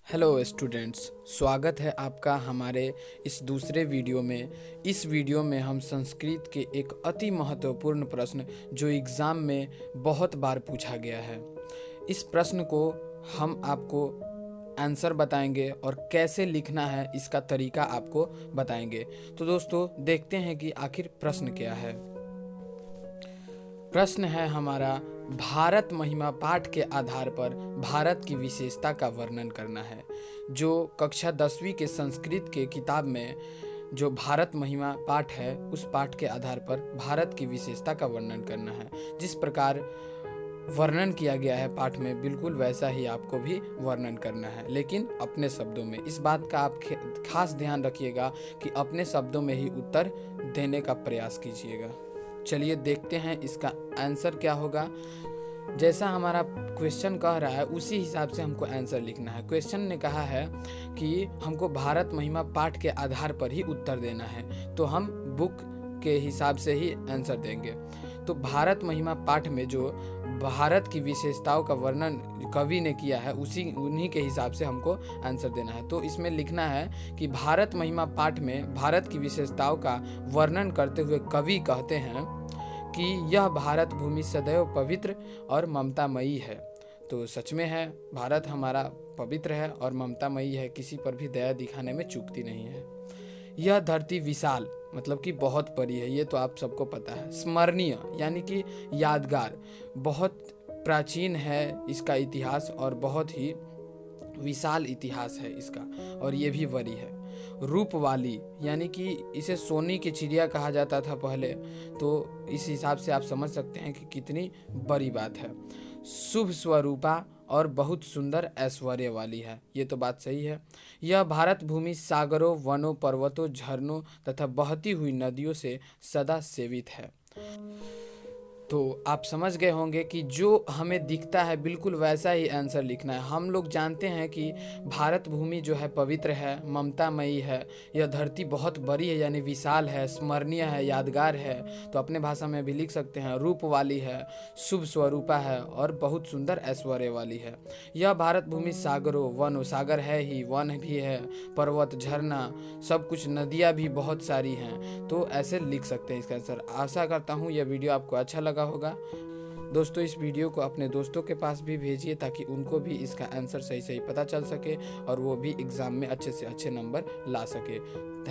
Hello students, स्वागत है आपका हमारे इस दूसरे वीडियो में। इस वीडियो में हम संस्कृत के एक अति महत्वपूर्ण प्रश्न जो एग्ज़ाम में बहुत बार पूछा गया है, इस प्रश्न को हम आपको आंसर बताएंगे और कैसे लिखना है इसका तरीका आपको बताएंगे। तो दोस्तों देखते हैं कि आखिर प्रश्न क्या है। प्रश्न है हमारा, भारत महिमा पाठ के आधार पर भारत की विशेषता का वर्णन करना है। जो कक्षा 10वीं के संस्कृत के किताब में जो भारत महिमा पाठ है, उस पाठ के आधार पर भारत की विशेषता का वर्णन करना है। जिस प्रकार वर्णन किया गया है पाठ में, बिल्कुल वैसा ही आपको भी वर्णन करना है, लेकिन अपने शब्दों में। इस बात का आप खास ध्यान रखिएगा कि अपने शब्दों में ही उत्तर देने का प्रयास कीजिएगा। चलिए देखते हैं इसका आंसर क्या होगा। जैसा हमारा क्वेश्चन कह रहा है उसी हिसाब से हमको आंसर लिखना है। क्वेश्चन ने कहा है कि हमको भारत महिमा पाठ के आधार पर ही उत्तर देना है, तो हम बुक के हिसाब से ही आंसर देंगे। तो भारत महिमा पाठ में जो भारत की विशेषताओं का वर्णन कवि ने किया है, उन्हीं के हिसाब से हमको आंसर देना है। तो इसमें लिखना है कि भारत महिमा पाठ में भारत की विशेषताओं का वर्णन करते हुए कवि कहते हैं कि यह भारत भूमि सदैव पवित्र और ममतामयी है। तो सच में है, भारत हमारा पवित्र है और ममतामयी है, किसी पर भी दया दिखाने में चूकती नहीं है। यह धरती विशाल मतलब कि बहुत बड़ी है, ये तो आप सबको पता है। स्मरणीय यानी कि यादगार, बहुत प्राचीन है इसका इतिहास और बहुत ही विशाल इतिहास है इसका, और ये भी बड़ी है। रूप वाली यानी कि इसे सोने की चिड़िया कहा जाता था पहले, तो इस हिसाब से आप समझ सकते हैं कि कितनी बड़ी बात है। शुभ स्वरूपा और बहुत सुंदर ऐश्वर्य वाली है, ये तो बात सही है। यह भारत भूमि सागरों, वनों, पर्वतों, झरनों तथा बहती हुई नदियों से सदा सेवित है। तो आप समझ गए होंगे कि जो हमें दिखता है बिल्कुल वैसा ही आंसर लिखना है। हम लोग जानते हैं कि भारत भूमि जो है पवित्र है, ममतामयी है। यह धरती बहुत बड़ी है यानी विशाल है, स्मरणीय है, यादगार है। तो अपने भाषा में भी लिख सकते हैं रूप वाली है, शुभ स्वरूपा है और बहुत सुंदर ऐश्वर्य वाली है। यह भारत भूमि सागरों, वन, सागर है ही, वन भी है, पर्वत, झरना, सब कुछ, नदियाँ भी बहुत सारी हैं। तो ऐसे लिख सकते हैं इसका आंसर। आशा करता हूँ यह वीडियो आपको अच्छा लगा होगा। दोस्तों इस वीडियो को अपने दोस्तों के पास भी भेजिए ताकि उनको भी इसका आंसर सही सही पता चल सके और वो भी एग्ज़ाम में अच्छे से अच्छे नंबर ला सके।